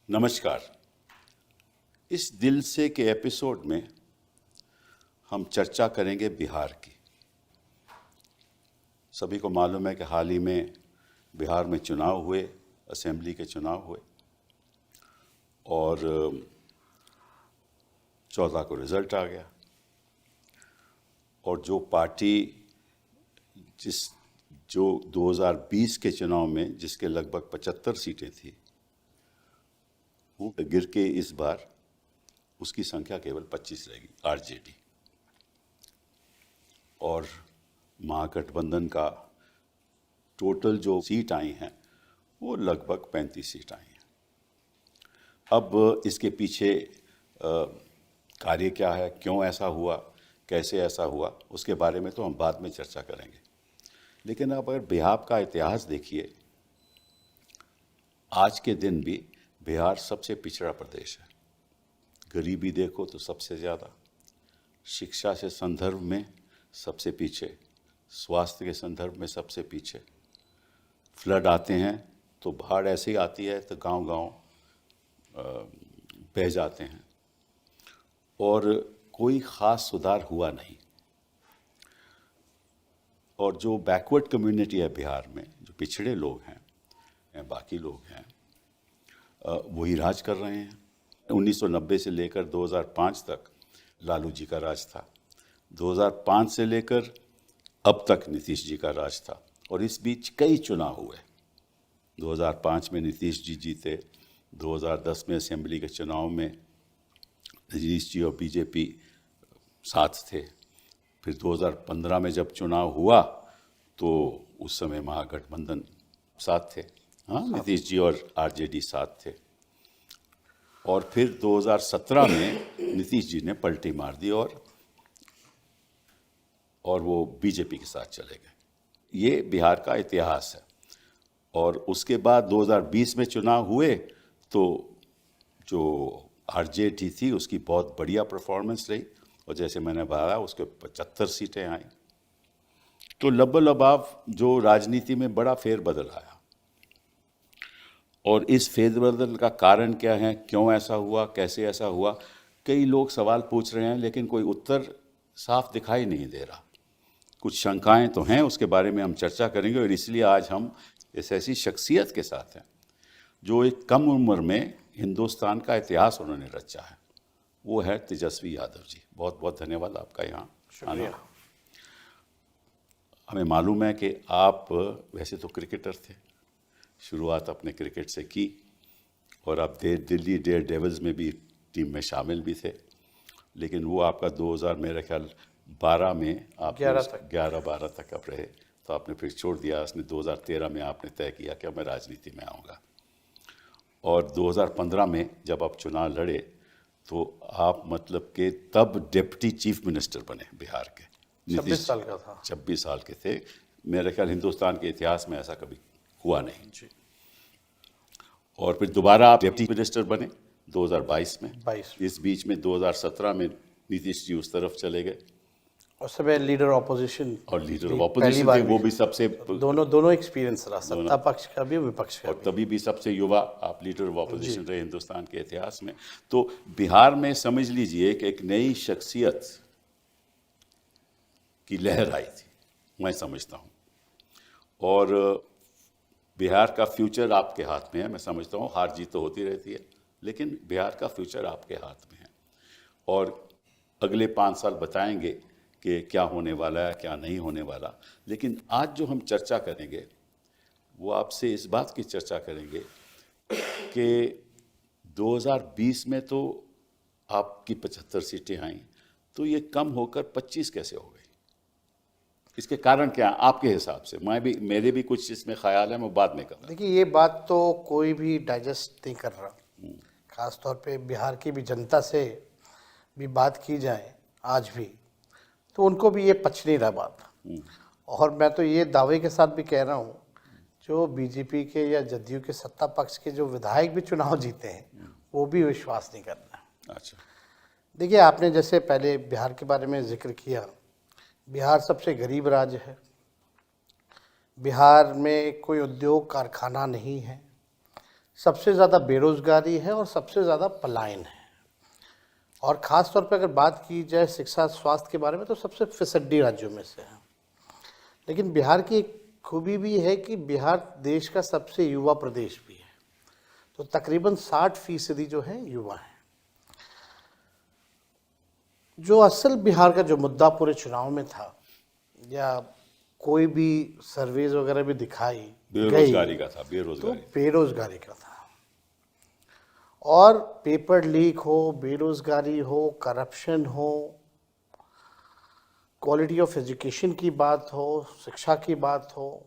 नमस्कार। इस दिल से के एपिसोड में हम चर्चा करेंगे बिहार की। सभी को मालूम है कि हाल ही में बिहार में चुनाव हुए, असेंबली के चुनाव हुए और 14 को रिजल्ट आ गया। और जो पार्टी जो 2020 के चुनाव में जिसके लगभग 75 सीटें थी, वो गिर के इस बार उसकी संख्या केवल 25 रहेगी, आरजेडी। और महागठबंधन का टोटल जो सीट आई हैं वो लगभग 35 सीट आई हैं। अब इसके पीछे कार्य क्या है, क्यों ऐसा हुआ, कैसे ऐसा हुआ, उसके बारे में तो हम बाद में चर्चा करेंगे। लेकिन अब अगर बिहार का इतिहास देखिए, आज के दिन भी बिहार सबसे पिछड़ा प्रदेश है। गरीबी देखो तो सबसे ज़्यादा, शिक्षा से संदर्भ में सबसे पीछे, स्वास्थ्य के संदर्भ में सबसे पीछे। फ्लड आते हैं तो बाढ़ ऐसे ही आती है तो गांव-गांव बह जाते हैं और कोई ख़ास सुधार हुआ नहीं। और जो बैकवर्ड कम्युनिटी है बिहार में, जो पिछड़े लोग हैं या बाकी लोग हैं, वही राज कर रहे हैं। 1990 से लेकर 2005 तक लालू जी का राज था, 2005 से लेकर अब तक नीतीश जी का राज था। और इस बीच कई चुनाव हुए। 2005 में नीतीश जी जीते, 2010 में असेंबली के चुनाव में नीतीश जी और बीजेपी साथ थे। फिर 2015 में जब चुनाव हुआ तो उस समय महागठबंधन साथ थे, हाँ, नीतीश जी और आरजेडी साथ थे। और फिर 2017 में नीतीश जी ने पलटी मार दी और वो बीजेपी के साथ चले गए। ये बिहार का इतिहास है। और उसके बाद 2020 में चुनाव हुए तो जो आरजेडी थी उसकी बहुत बढ़िया परफॉर्मेंस रही और जैसे मैंने बताया उसके 75 सीटें आई। तो लबाव जो राजनीति में बड़ा फेरबदल आया। और इस फेरबदल का कारण क्या है, क्यों ऐसा हुआ, कैसे ऐसा हुआ, कई लोग सवाल पूछ रहे हैं लेकिन कोई उत्तर साफ दिखाई नहीं दे रहा। कुछ शंकाएं तो हैं, उसके बारे में हम चर्चा करेंगे। और इसलिए आज हम इस ऐसी शख्सियत के साथ हैं जो एक कम उम्र में हिंदुस्तान का इतिहास उन्होंने रचा है। वो है तेजस्वी यादव जी। बहुत बहुत धन्यवाद आपका यहाँ आना। हमें मालूम है कि आप वैसे तो क्रिकेटर थे, शुरुआत अपने क्रिकेट से की और आप दिल्ली डेयर डेविल्स में भी टीम में शामिल भी थे। लेकिन वो आपका 2000 मेरे ख्याल 12 में आप 11-12 तक आप रहे, तो आपने फिर छोड़ दिया। उसने 2013 में आपने तय किया कि मैं राजनीति में आऊँगा। और 2015 में जब आप चुनाव लड़े तो आप मतलब कि तब डिप्टी चीफ मिनिस्टर बने बिहार के। 26 साल का था। 26 साल के थे। मेरे ख्याल हिंदुस्तान के इतिहास में ऐसा कभी हुआ नहीं जी। और फिर दोबारा आप डिप्टी मिनिस्टर बने 2022 में। इस बीच में 2017 में नीतीश जी उस तरफ चले गए। उस समय लीडर ऑपोजिशन थे, वो भी सबसे दोनों एक्सपीरियंस रहा, सत्ता पक्ष का भी विपक्ष का और तभी भी सबसे युवा आप लीडर ऑफ ऑपोजिशन रहे हिंदुस्तान के इतिहास में। तो बिहार में समझ लीजिए कि एक नई शख्सियत की लहर आई थी, मैं समझता हूँ। और बिहार का फ्यूचर आपके हाथ में है। मैं समझता हूँ हार जीत तो होती रहती है, लेकिन बिहार का फ्यूचर आपके हाथ में है। और अगले 5 साल बताएंगे कि क्या होने वाला है, क्या नहीं होने वाला। लेकिन आज जो हम चर्चा करेंगे वो आपसे इस बात की चर्चा करेंगे कि 2020 में तो आपकी 75 सीटें आईं, तो ये कम होकर 25 कैसे हो गई? इसके कारण क्या है आपके हिसाब से? मेरे भी कुछ इसमें ख्याल है, मैं बाद में कहूँगा। देखिए, ये बात तो कोई भी डाइजेस्ट नहीं कर रहा। खास तौर पे बिहार की भी जनता से भी बात की जाए आज भी, तो उनको भी ये पच नहीं रहा बात। और मैं तो ये दावे के साथ भी कह रहा हूँ, जो बीजेपी के या जदयू के सत्ता पक्ष के जो विधायक भी चुनाव जीते हैं वो भी विश्वास नहीं कर रहे। अच्छा, देखिए, आपने जैसे पहले बिहार के बारे में जिक्र किया, बिहार सबसे गरीब राज्य है। बिहार में कोई उद्योग कारखाना नहीं है। सबसे ज़्यादा बेरोजगारी है और सबसे ज़्यादा पलायन है। और ख़ास तौर पर अगर बात की जाए शिक्षा स्वास्थ्य के बारे में तो सबसे फिसड्डी राज्यों में से है। लेकिन बिहार की एक खूबी भी है कि बिहार देश का सबसे युवा प्रदेश भी है। तो तकरीबन 60% जो है युवा हैं। जो असल बिहार का जो मुद्दा पूरे चुनाव में था या कोई भी सर्वेज वगैरह भी दिखाई बेरोजगारी का था, तो बेरोजगारी। बेरोजगारी का था। और पेपर लीक हो, बेरोजगारी हो, करप्शन हो, क्वालिटी ऑफ एजुकेशन की बात हो, शिक्षा की बात हो,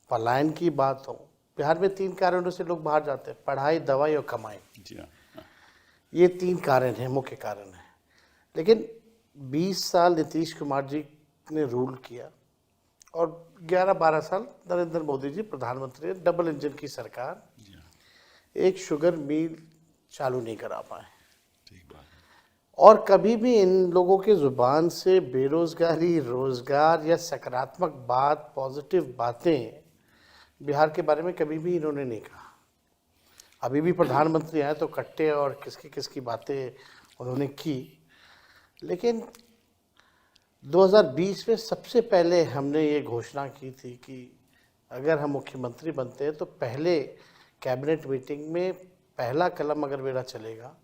पलायन की बात हो। बिहार में 3 कारणों से लोग बाहर जाते हैं: पढ़ाई, दवाई और कमाई। जी हाँ। ये 3 कारण हैं, मुख्य कारण हैं। लेकिन 20 साल नीतीश कुमार जी ने रूल किया और 11-12 साल नरेंद्र मोदी जी प्रधानमंत्री, डबल इंजन की सरकार, जी हाँ, एक शुगर मिल चालू नहीं करा पाए। ठीक बात है। और कभी भी इन लोगों के ज़ुबान से बेरोजगारी, रोजगार या सकारात्मक बात, पॉजिटिव बातें बिहार के बारे में कभी भी इन्होंने नहीं कहा। अभी भी प्रधानमंत्री आए तो कट्टे और किसकी किसकी बातें उन्होंने की। लेकिन 2020 में सबसे पहले हमने ये घोषणा की थी कि अगर हम मुख्यमंत्री बनते हैं तो पहले कैबिनेट मीटिंग में पहला कलम अगर मेरा चलेगा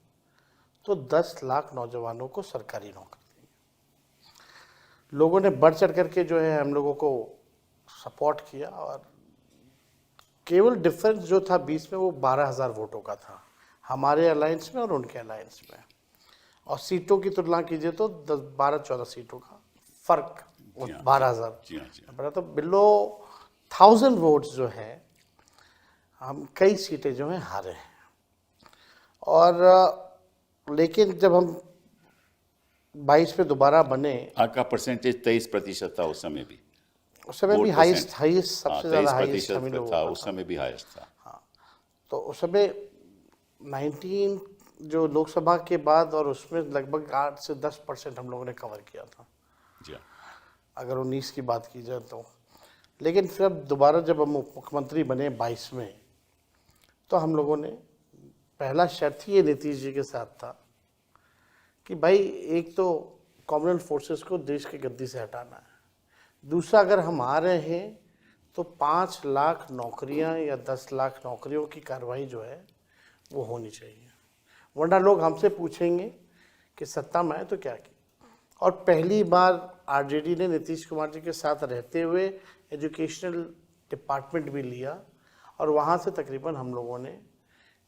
तो 10 लाख नौजवानों को सरकारी नौकरी देंगे। लोगों ने बढ़ चढ़ करके जो है हम लोगों को सपोर्ट किया और केवल डिफरेंस जो था 20 में वो 12,000 वोटों का था, हमारे अलायंस में और उनके अलायंस में। और सीटों की तुलना कीजिए तो 12-14 सीटों का फर्क, जी हाँ, 12,000 जी हाँ, जी हाँ। बड़ा। तो बिलो 1000 वोट्स जो है हम कई सीटें जो हैं हारे हैं। और लेकिन जब हम 22 में दोबारा बने, आपका परसेंटेज 23% था उस समय भी। उस समय भी वोट हाईएस्ट परसेंट। सबसे ज़्यादा हाईएस्ट 23% हम ही लोगों था का उस समय भी हाईएस्ट था। तो उस समय 19 जो लोकसभा के बाद और उसमें लगभग 8 से 10% हम लोगों ने कवर किया था, जी हाँ, अगर 19 की बात की जाए तो। लेकिन फिर अब दोबारा जब हम मुख्यमंत्री बने 22 में, तो हम लोगों ने पहला शर्त ही ये नीतीश जी के साथ था कि भाई एक तो कॉमनवेल्थ फोर्सेस को देश की गद्दी से हटाना है, दूसरा अगर हम आ रहे हैं तो 5 लाख नौकरियां या 10 लाख नौकरियों की कार्रवाई जो है वो होनी चाहिए, वरना लोग हमसे पूछेंगे कि सत्ता में आए तो क्या किया। और पहली बार आरजेडी ने नीतीश कुमार जी के साथ रहते हुए एजुकेशनल डिपार्टमेंट भी लिया और वहाँ से तकरीबन हम लोगों ने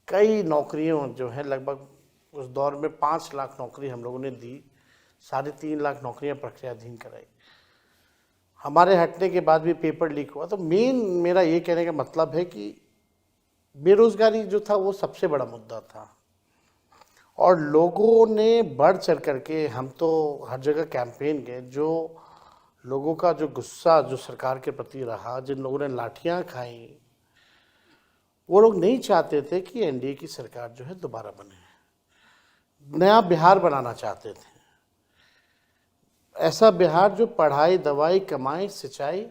कई नौकरियों जो है, लगभग उस दौर में 5 लाख नौकरी हम लोगों ने दी, 3.5 लाख नौकरियां प्रक्रियाधीन कराई। हमारे हटने के बाद भी पेपर लीक हुआ। तो मेन मेरा ये कहने का मतलब है कि बेरोजगारी जो था वो सबसे बड़ा मुद्दा था और लोगों ने बढ़ चढ़ करके, हम तो हर जगह कैंपेन गए, जो लोगों का जो गुस्सा जो सरकार के प्रति रहा, जिन लोगों ने लाठियां खाई, वो लोग नहीं चाहते थे कि एनडीए की सरकार जो है दोबारा बने, नया बिहार बनाना चाहते थे। ऐसा बिहार जो पढ़ाई, दवाई, कमाई, सिंचाई,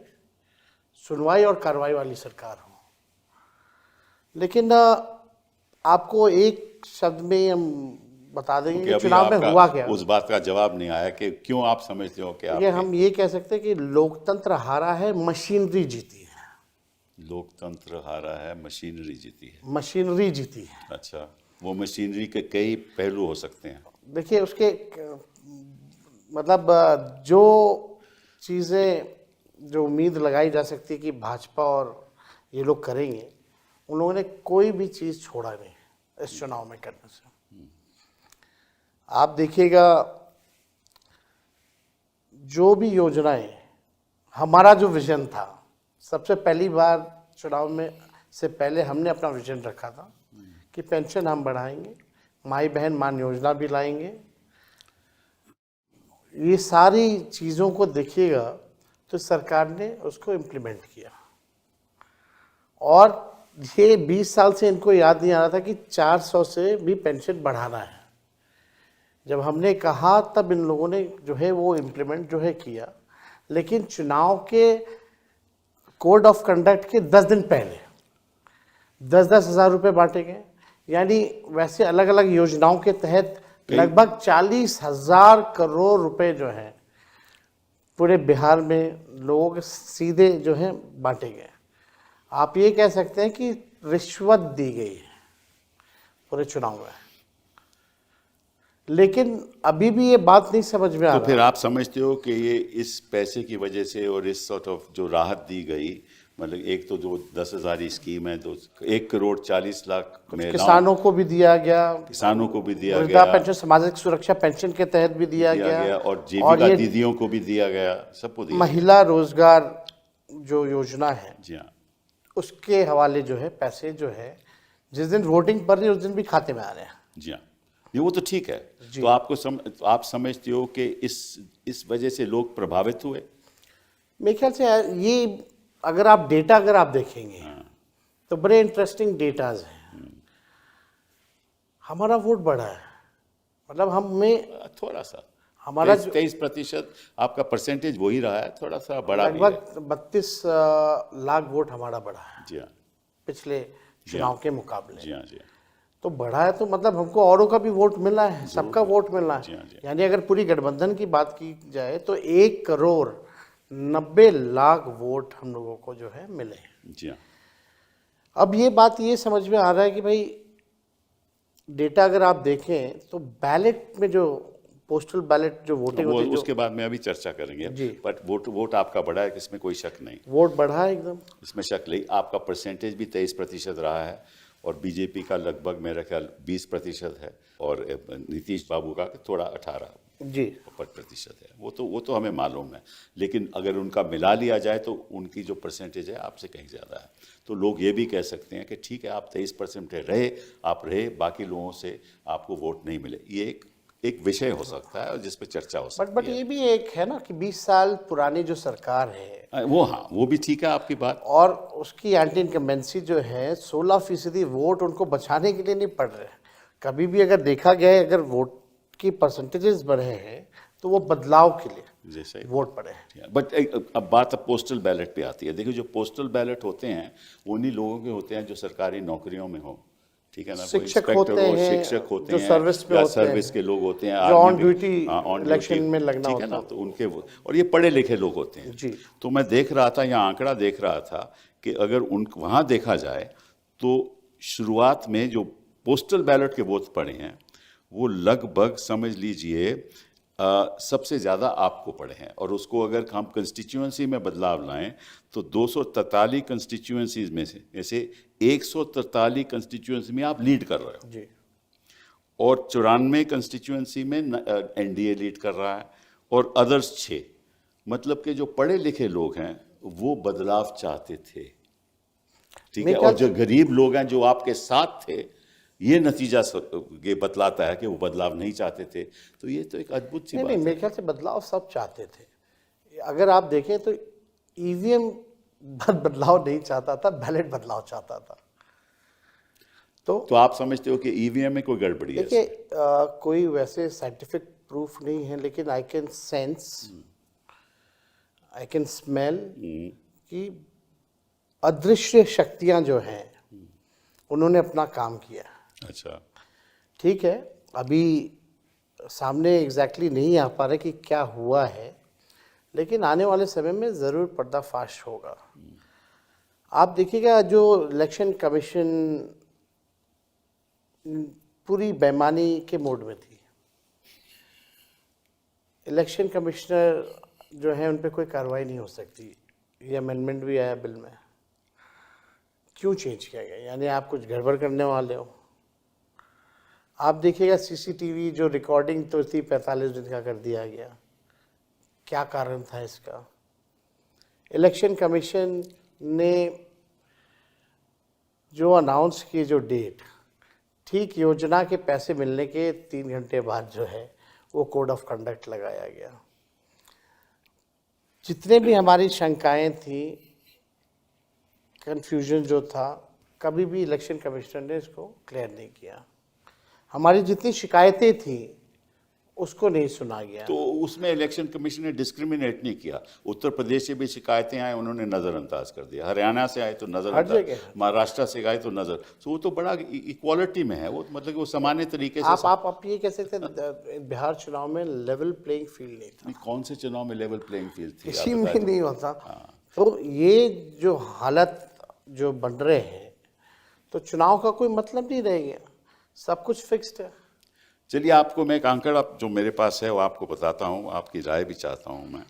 सुनवाई और कार्रवाई वाली सरकार हो। लेकिन आपको एक शब्द में हम बता देंगे क्योंकि कि अभी चुनाव में आपका हुआ क्या। उस बात का जवाब नहीं आया कि क्यों आप समझते हो कि ये आप हम ये कह सकते हैं कि लोकतंत्र हारा है, मशीनरी जीती है। लोकतंत्र हारा है, मशीनरी जीती है। मशीनरी जीती है। अच्छा, वो मशीनरी के कई पहलू हो सकते हैं। देखिए उसके मतलब जो चीज़ें जो उम्मीद लगाई जा सकती है कि भाजपा और ये लोग करेंगे, उन लोगों ने कोई भी चीज़ छोड़ा नहीं इस चुनाव में करने से। आप देखिएगा जो भी योजनाएं, हमारा जो विजन था, सबसे पहली बार चुनाव में से पहले हमने अपना विजन रखा था कि पेंशन हम बढ़ाएंगे, माई बहन मान योजना भी लाएंगे। ये सारी चीज़ों को देखिएगा तो सरकार ने उसको इम्प्लीमेंट किया। और ये 20 साल से इनको याद नहीं आ रहा था कि 400 से भी पेंशन बढ़ाना है। जब हमने कहा तब इन लोगों ने जो है वो इम्प्लीमेंट जो है किया। लेकिन चुनाव के कोड ऑफ कंडक्ट के 10 दिन पहले 10-10 हज़ार रुपये बांटे गए। यानी वैसे अलग अलग योजनाओं के तहत लगभग 40,000 करोड़ रुपए जो हैं पूरे बिहार में लोग सीधे जो है बांटे गए। आप ये कह सकते हैं कि रिश्वत दी गई है पूरे चुनाव में। लेकिन अभी भी ये बात नहीं समझ में आ तो रहा। फिर आप समझते हो कि ये इस पैसे की वजह से और इस सॉर्ट ऑफ जो राहत दी गई, मतलब एक तो जो 10,000 स्कीम है, तो 1,40,00,000 महिलाओं, किसानों को भी दिया गया, किसानों को भी दिया वृद्धा गया, पेंशन, सामाजिक सुरक्षा पेंशन के तहत भी दिया गया, और जीविका ये दीदियों को भी दिया गया, सबको दिया महिला रोजगार जो योजना है गया। जी हाँ, उसके हवाले जो है पैसे जो है जिस दिन वोटिंग पड़ रही है उस दिन भी खाते में आ रहे हैं। जी हाँ, ये वो तो ठीक है। तो तो आप समझते हो कि इस वजह से लोग प्रभावित हुए? मेरे ख्याल से ये अगर आप डेटा अगर आप देखेंगे तो बड़े इंटरेस्टिंग डेटाज हैं। हमारा वोट बढ़ा है, मतलब हमें थोड़ा सा, हमारा 23% आपका परसेंटेज वही रहा है, थोड़ा सा बड़ा भी है। लगभग 32 लाख वोट हमारा बढ़ा है जी हाँ, पिछले चुनाव के मुकाबले। जी हाँ, जी हाँ, तो बढ़ा है तो मतलब हमको औरों का भी वोट मिला है, सबका वोट मिला जी है। हाँ, जी हाँ। यानी अगर पूरी गठबंधन की बात की जाए तो 1,90,00,000 वोट हम लोगों को जो है मिले हैं। जी हाँ। अब ये बात ये समझ में आ रहा है कि भाई डेटा अगर आप देखें तो बैलेट में जो पोस्टल बैलेट जो वोटिंग वो होती है, उसके बाद में अभी चर्चा करेंगे। जी। बट वोट आपका बढ़ा है, इसमें कोई शक नहीं, वोट बढ़ा है एकदम। इसमें शक नहीं। आपका परसेंटेज भी 23% रहा है और बीजेपी का लगभग मेरा ख्याल 20% है और नीतीश बाबू का थोड़ा 18% है। वो तो हमें मालूम है, लेकिन अगर उनका मिला लिया जाए तो उनकी जो परसेंटेज है आपसे कहीं ज़्यादा है। तो लोग ये भी कह सकते हैं कि ठीक है, आप 23% रहे, आप रहे, बाकी लोगों से आपको वोट नहीं मिले। ये एक विषय हो सकता है और जिस पे चर्चा हो सकती बट है। ये भी एक है ना कि 20 साल पुरानी जो सरकार है वो, हाँ, वो भी ठीक है आपकी बात। और उसकी एंटी इनकम्बेंसी जो है 16% वोट उनको बचाने के लिए नहीं पड़ रहे। कभी भी अगर देखा गया है, अगर वोट की परसेंटेजेस बढ़े हैं तो वो बदलाव के लिए जैसे वोट पड़े हैं। बट अब बात पोस्टल बैलेट पे आती है। देखिए, जो पोस्टल बैलेट होते हैं उन्हीं लोगों के होते हैं जो सरकारी नौकरियों में हो, ठीक है ना, कोई शिक्षक इंस्पेक्टर होते हो, हैं, शिक्षक होते जो हैं, सर्विस में या होते सर्विस हैं, के लोग होते हैं, जो आर्मी ऑन में, ड्यूटी हाँ, ऑन इलेक्शन ड्यूटी, में लगना ठीक है होता ना, तो उनके और ये पढ़े लिखे लोग होते हैं। जी। तो मैं देख रहा था, यहाँ आंकड़ा देख रहा था कि अगर वहाँ देखा जाए तो शुरुआत में जो पोस्टल बैलेट के वोट पड़े हैं वो लगभग समझ लीजिए सबसे ज़्यादा आपको पड़े हैं। और उसको अगर हम कंस्टिट्यूएंसी में बदलाव लाएं तो 243 कंस्टिट्यूएंसीज में से 143 कंस्टिट्यूएंसी में आप लीड कर रहे हो जी। और 94 कंस्टिट्यूएंसी में एनडीए लीड कर रहा है और अदर्स 6। मतलब कि जो पढ़े लिखे लोग हैं वो बदलाव चाहते थे, ठीक है, और जो गरीब लोग हैं जो आपके साथ थे, ये नतीजा ये बतलाता है कि वो बदलाव नहीं चाहते थे। तो ये तो एक अद्भुत सी बात नहीं, है। मेरे ख्याल से बदलाव सब चाहते थे। अगर आप देखें तो ईवीएम बदलाव नहीं चाहता था, बैलेट बदलाव चाहता था। तो आप समझते हो कि ईवीएम में कोई गड़बड़ी है? देखिए, कोई वैसे साइंटिफिक प्रूफ नहीं है, लेकिन I can sense, I can smell कि अदृश्य शक्तियां जो हैं उन्होंने अपना काम किया। अच्छा, ठीक है, अभी सामने एग्जैक्टली नहीं आ पा रहे कि क्या हुआ है, लेकिन आने वाले समय में ज़रूर पर्दाफाश होगा। आप देखिएगा, जो इलेक्शन कमीशन पूरी बेईमानी के मोड में थी। इलेक्शन कमिश्नर जो है उन पे कोई कार्रवाई नहीं हो सकती। ये अमेंडमेंट भी आया बिल में। क्यों चेंज किया गया? यानी आप कुछ गड़बड़ करने वाले हो। आप देखिएगा सीसीटीवी जो रिकॉर्डिंग तो थी 45 दिन का कर दिया गया। क्या कारण था इसका? इलेक्शन कमीशन ने जो अनाउंस की जो डेट, ठीक योजना के पैसे मिलने के 3 घंटे बाद जो है वो कोड ऑफ कंडक्ट लगाया गया। जितने भी हमारी शंकाएं थी, कन्फ्यूजन जो था, कभी भी इलेक्शन कमिश्नर ने इसको क्लियर नहीं किया। हमारी जितनी शिकायतें थी उसको नहीं सुना गया। तो उसमें इलेक्शन कमीशन ने डिस्क्रिमिनेट नहीं किया। उत्तर प्रदेश से भी शिकायतें आए, उन्होंने नज़रअंदाज कर दिया। हरियाणा से आए तो हर नज़रअंदाज, जगह। महाराष्ट्र से आए तो नज़र, तो वो तो बड़ा इक्वालिटी में है वो, मतलब कि वो सामान्य तरीके से आप ये कह सकते हैं बिहार चुनाव में लेवल प्लेइंग फील्ड नहीं था, नहीं, कौन से चुनाव में लेवल प्लेइंग फील्ड थी? आप किसी में बताइए। नहीं होता। तो ये जो हालत जो बन रहे हैं, तो चुनाव का कोई मतलब नहीं रह गया, सब कुछ फिक्स्ड है। चलिए, आपको मैं एक आंकड़ा जो मेरे पास है वो आपको बताता हूँ, आपकी राय भी चाहता हूँ मैं,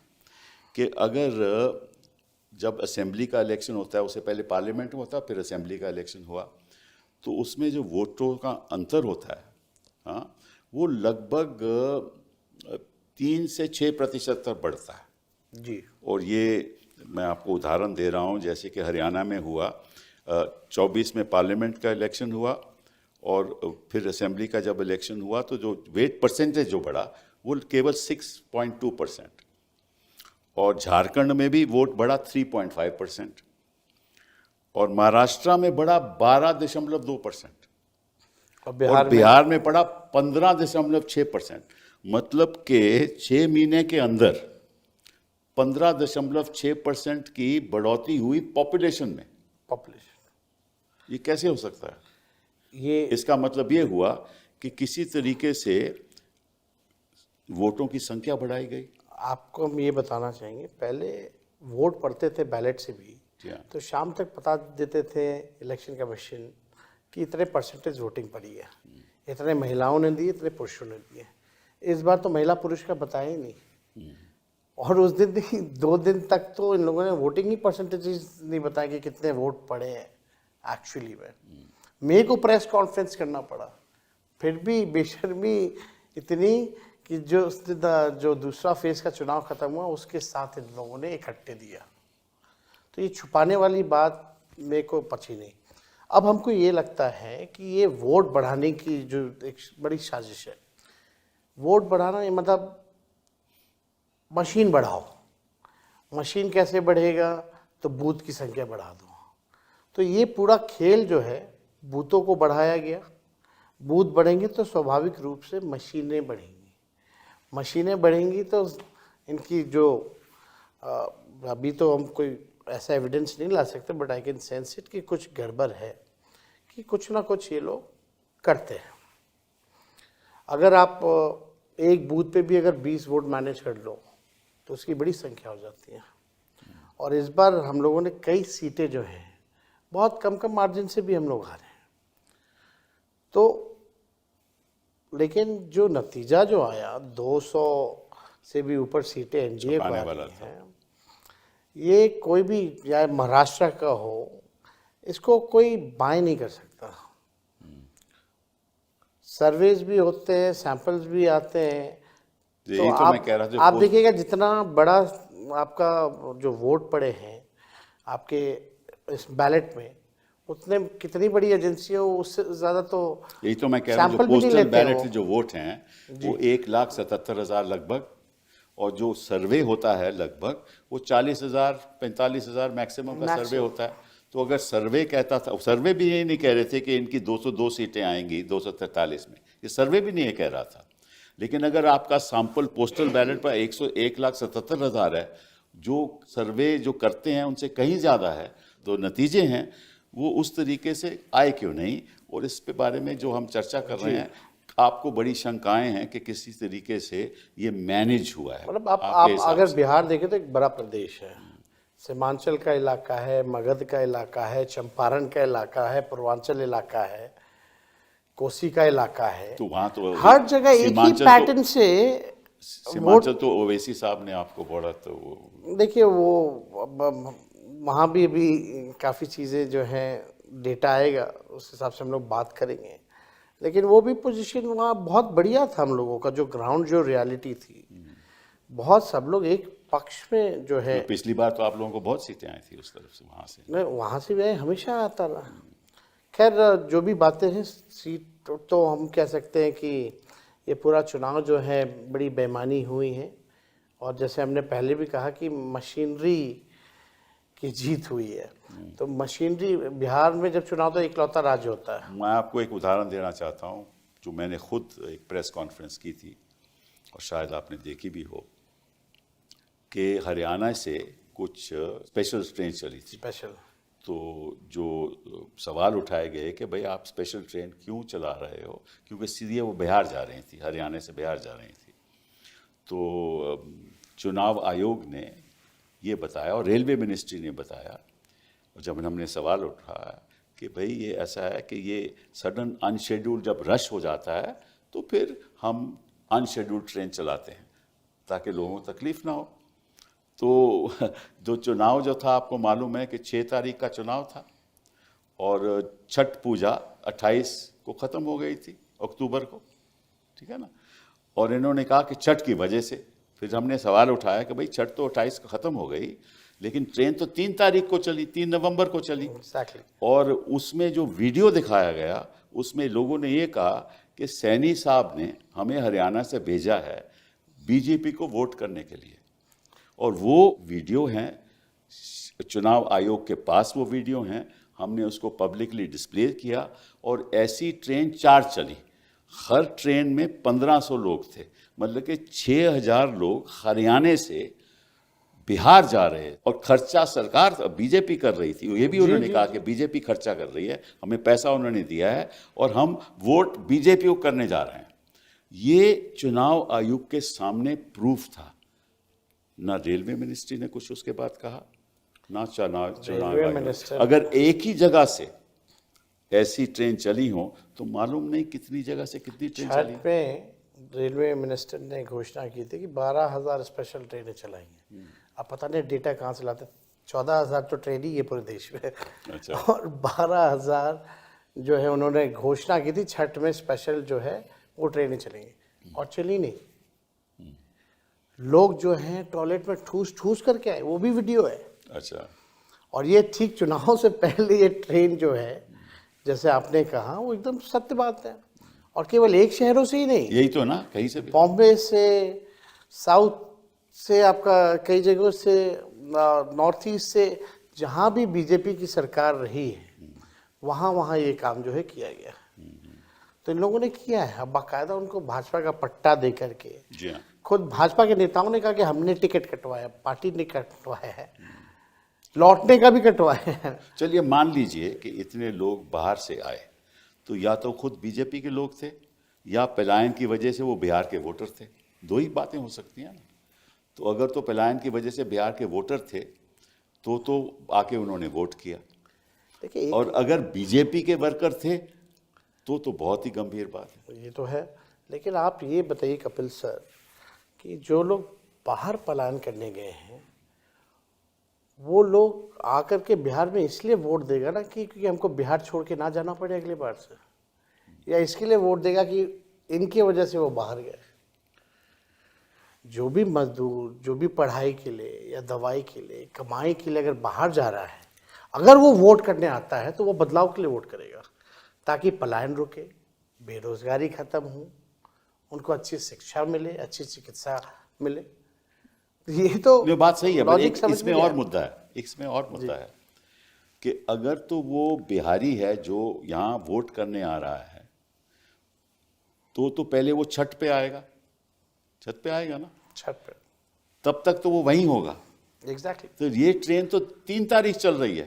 कि अगर जब असेंबली का इलेक्शन होता है, उससे पहले पार्लियामेंट में होता है, फिर असेंबली का इलेक्शन हुआ, तो उसमें जो वोटों का अंतर होता है, हाँ, वो लगभग 3 से 6% तक बढ़ता है जी। और ये मैं आपको उदाहरण दे रहा हूँ, जैसे कि हरियाणा में हुआ 24 में पार्लियामेंट का इलेक्शन हुआ और फिर असेंबली का जब इलेक्शन हुआ तो जो वेट परसेंटेज जो बढ़ा वो केवल 6.2%, और झारखंड में भी वोट बढ़ा 3.5%, और महाराष्ट्र में बढ़ा 12.2%, और और बिहार में बढ़ा 15.6%। मतलब कि 6 महीने के अंदर 15.6% की बढ़ोतरी हुई पॉपुलेशन में। पॉपुलेशन, ये कैसे हो सकता है? ये इसका मतलब ये हुआ कि किसी तरीके से वोटों की संख्या बढ़ाई गई। आपको हम ये बताना चाहेंगे, पहले वोट पड़ते थे बैलेट से भी, तो शाम तक बता देते थे इलेक्शन कमीशन कि इतने परसेंटेज वोटिंग पड़ी है, इतने महिलाओं ने दी, इतने पुरुषों ने दिए। इस बार तो महिला पुरुष का बताया ही नहीं, और उस दिन 2 दिन तक तो इन लोगों ने वोटिंग ही परसेंटेज नहीं बताया कि कितने वोट पड़े हैं एक्चुअली में। मेरे को प्रेस कॉन्फ्रेंस करना पड़ा, फिर भी बेशर्मी इतनी कि जो दूसरा फेज का चुनाव खत्म हुआ उसके साथ इन लोगों ने इकट्ठे दिया। तो ये छुपाने वाली बात मेरे को पची नहीं। अब हमको ये लगता है कि ये वोट बढ़ाने की जो एक बड़ी साजिश है, वोट बढ़ाना ये मतलब मशीन बढ़ाओ। मशीन कैसे बढ़ेगा? तो बूथ की संख्या बढ़ा दो। तो ये पूरा खेल जो है, बूथों को बढ़ाया गया। बूथ बढ़ेंगे तो स्वाभाविक रूप से मशीनें बढ़ेंगी, मशीनें बढ़ेंगी तो इनकी जो अभी तो हम कोई ऐसा एविडेंस नहीं ला सकते, but I can sense it कि कुछ गड़बड़ है, कि कुछ ना कुछ ये लोग करते हैं। अगर आप एक बूथ पे भी अगर 20 वोट मैनेज कर लो तो उसकी बड़ी संख्या हो जाती है। और इस बार हम लोगों ने कई सीटें जो हैं बहुत कम कम मार्जिन से भी हम लोग हारे हैं। तो लेकिन जो नतीजा जो आया, 200 से भी ऊपर सीटें एनडीए को वाला हैं, ये कोई भी, या महाराष्ट्र का हो, इसको कोई बाय नहीं कर सकता। सर्वेज भी होते हैं, सैंपल्स भी आते हैं, तो आप देखिएगा जितना बड़ा आपका जो वोट पड़े हैं आपके इस बैलेट में, उतने कितनी बड़ी एजेंसी हो उससे ज़्यादा तो यही तो मैं कह रहा हूँ, जो पोस्टल बैलेट से जो वोट हैं वो 1,77,000 लगभग, और जो सर्वे होता है लगभग वो 40,000 45,000 मैक्सिमम का सर्वे होता है। तो अगर सर्वे कहता था, सर्वे भी यही नहीं कह रहे थे कि इनकी 202 सीटें आएंगी 243 में, ये सर्वे भी नहीं ये कह रहा था। लेकिन अगर आपका सैंपल पोस्टल बैलेट पर 1,77,000 है, जो सर्वे जो करते हैं उनसे कहीं ज़्यादा है, तो नतीजे हैं वो उस तरीके से आए क्यों नहीं। और इस पे बारे में जो हम चर्चा कर रहे हैं, आपको बड़ी शंकाएं हैं कि किसी तरीके से ये मैनेज हुआ है। मतलब आप अगर बिहार देखें तो एक बड़ा प्रदेश है, सीमांचल का इलाका है, मगध का इलाका है, चंपारण का इलाका है, पूर्वांचल इलाका है, कोसी का इलाका है, तो वहाँ तो हर जगह एक ही पैटर्न से सीमांचल तो ओवैसी साहब ने आपको बोला, तो देखिए वो वहाँ भी अभी काफ़ी चीज़ें जो हैं, डेटा आएगा उस हिसाब से हम लोग बात करेंगे। लेकिन वो भी पोजीशन वहाँ बहुत बढ़िया था हम लोगों का, जो ग्राउंड जो रियलिटी थी, बहुत सब लोग एक पक्ष में जो है। तो पिछली बार तो आप लोगों को बहुत सीटें आई थी उस तरफ से, वहाँ से नहीं, वहाँ से भी हमेशा आता रहा। खैर जो भी बातें हैं, सीट तो हम कह सकते हैं कि ये पूरा चुनाव जो है बड़ी बेईमानी हुई है, और जैसे हमने पहले भी कहा कि मशीनरी की जीत हुई है। तो मशीनरी, बिहार में जब चुनाव तो इकलौता राज्य होता है। मैं आपको एक उदाहरण देना चाहता हूँ, जो मैंने खुद एक प्रेस कॉन्फ्रेंस की थी और शायद आपने देखी भी हो कि हरियाणा से कुछ स्पेशल ट्रेन चली थी। स्पेशल। तो जो सवाल उठाए गए कि भाई आप स्पेशल ट्रेन क्यों चला रहे हो, क्योंकि सीधे वो बिहार जा रही थी, हरियाणा से बिहार जा रही थी। तो चुनाव आयोग ने ये बताया और रेलवे मिनिस्ट्री ने बताया, और जब हमने सवाल उठाया कि भाई ये ऐसा है कि ये सडन अनशेड्यूल जब रश हो जाता है तो फिर हम अनशेड्यूल्ड ट्रेन चलाते हैं ताकि लोगों को तकलीफ ना हो। तो जो चुनाव जो था, आपको मालूम है कि 6 तारीख का चुनाव था और छठ पूजा 28 को ख़त्म हो गई थी, अक्टूबर को, ठीक है ना। और इन्होंने कहा कि छठ की वजह से, फिर हमने सवाल उठाया कि भाई छठ तो 28 को ख़त्म हो गई, लेकिन ट्रेन तो 3 तारीख को चली, 3 नवंबर को चली। Exactly. और उसमें जो वीडियो दिखाया गया उसमें लोगों ने ये कहा कि सैनी साहब ने हमें हरियाणा से भेजा है बीजेपी को वोट करने के लिए, और वो वीडियो हैं, चुनाव आयोग के पास वो वीडियो हैं, हमने उसको पब्लिकली डिस्प्ले किया। और ऐसी ट्रेन 4 चली, हर ट्रेन में 1500 लोग थे, मतलब कि 6000 लोग हरियाणा से बिहार जा रहे हैं। और खर्चा सरकार बीजेपी कर रही थी, ये भी उन्होंने कहा कि बीजेपी खर्चा कर रही है, हमें पैसा उन्होंने दिया है और हम वोट बीजेपी को करने जा रहे हैं। ये चुनाव आयोग के सामने प्रूफ था। ना रेलवे मिनिस्ट्री ने कुछ उसके बाद कहा, ना चुनाव आयोग। अगर एक ही जगह से ऐसी ट्रेन चली हो तो मालूम नहीं कितनी जगह से कितनी ट्रेन चली। छठ पे रेलवे मिनिस्टर ने घोषणा की थी कि 12,000 स्पेशल ट्रेनें चलाएंगे। अब पता नहीं डेटा कहाँ से लाते, 14,000 तो ट्रेन ही है पूरे देश में। अच्छा। और 12,000 जो है उन्होंने घोषणा की थी छठ में स्पेशल जो है वो ट्रेनें चलेंगी, और चली नहीं। लोग जो हैं टॉयलेट में ठूस ठूस करके आए, वो भी वीडियो है। अच्छा। और ये ठीक चुनाव से पहले ये ट्रेन जो है, जैसे आपने कहा, वो एकदम सत्य बात है। और केवल एक शहरों से ही नहीं, यही तो ना, कहीं से भी, बॉम्बे से, साउथ से, आपका कई जगहों से, नॉर्थ ईस्ट से, जहाँ भी बीजेपी की सरकार रही है वहाँ वहाँ ये काम जो है किया गया। तो इन लोगों ने किया है। अब बाकायदा उनको भाजपा का पट्टा दे करके, जी हाँ, खुद भाजपा के नेताओं ने कहा कि हमने टिकट कटवाया, पार्टी ने कटवाया है, लौटने का भी कटवाया है। चलिए मान लीजिए कि इतने लोग बाहर से आए, तो या तो खुद बीजेपी के लोग थे या पलायन की वजह से वो बिहार के वोटर थे। 2 ही बातें हो सकती हैं ना। तो अगर तो पलायन की वजह से बिहार के वोटर थे तो आके उन्होंने वोट किया। देखिए, और अगर बीजेपी के वर्कर थे तो बहुत ही गंभीर बात है। ये तो है। लेकिन आप ये बताइए कपिल सर कि जो लोग बाहर पलायन करने गए हैं वो लोग आकर के बिहार में इसलिए वोट देगा ना कि क्योंकि हमको बिहार छोड़ के ना जाना पड़े अगली बार से, या इसके लिए वोट देगा कि इनकी वजह से वो बाहर गए। जो भी मजदूर, जो भी पढ़ाई के लिए या दवाई के लिए, कमाई के लिए अगर बाहर जा रहा है, अगर वो वोट करने आता है तो वो बदलाव के लिए वोट करेगा, ताकि पलायन रुके, बेरोजगारी खत्म हो, उनको अच्छी शिक्षा मिले, अच्छी चिकित्सा मिले। ये तो ये बात सही है, पर लॉजिक एक समझ इसमें में और आया। मुद्दा है, इसमें और मुद्दा है कि अगर तो वो बिहारी है जो यहाँ वोट करने आ रहा है तो पहले वो छठ पे आएगा, छठ पे आएगा ना, छठ पे। तब तक तो वो वहीं होगा। एग्जैक्टली। तो ये ट्रेन तो 3 तारीख चल रही है।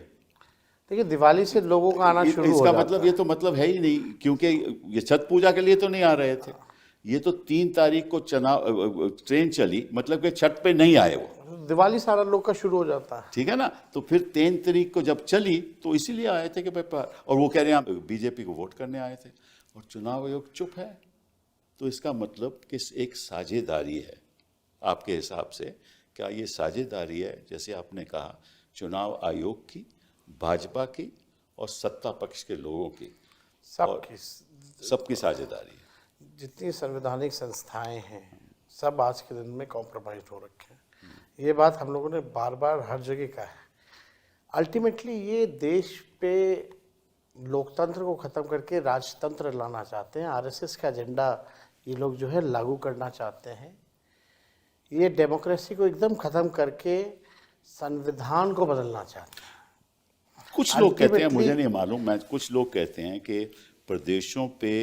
देखिए, दिवाली से लोगों का आना शुरू हो इसका जाता मतलब है। ये तो मतलब है ही नहीं, क्योंकि ये छठ पूजा के लिए तो नहीं आ रहे थे। ये तो 3 तारीख को ट्रेन चली, मतलब कि छठ पे नहीं आए वो, दिवाली सारा लोग का शुरू हो जाता है। ठीक है ना। तो फिर 3 तारीख को जब चली तो इसीलिए आए थे कि भाई, और वो कह रहे हैं बीजेपी को वोट करने आए थे, और चुनाव आयोग चुप है। तो इसका मतलब कि एक साझेदारी है। आपके हिसाब से क्या ये साझेदारी है, जैसे आपने कहा, चुनाव आयोग की, भाजपा की और सत्ता पक्ष के लोगों की, सबकी साझेदारी है? जितनी संवैधानिक संस्थाएं हैं सब आज के दिन में कॉम्प्रोमाइज हो रखे हैं। ये बात हम लोगों ने बार बार हर जगह कहा है। अल्टीमेटली ये देश पे लोकतंत्र को ख़त्म करके राजतंत्र लाना चाहते हैं। आरएसएस का एजेंडा ये लोग जो है लागू करना चाहते हैं। ये डेमोक्रेसी को एकदम ख़त्म करके संविधान को बदलना चाहते हैं। कुछ लोग कहते हैं, मुझे नहीं मालूम, कुछ लोग कहते हैं कि प्रदेशों पे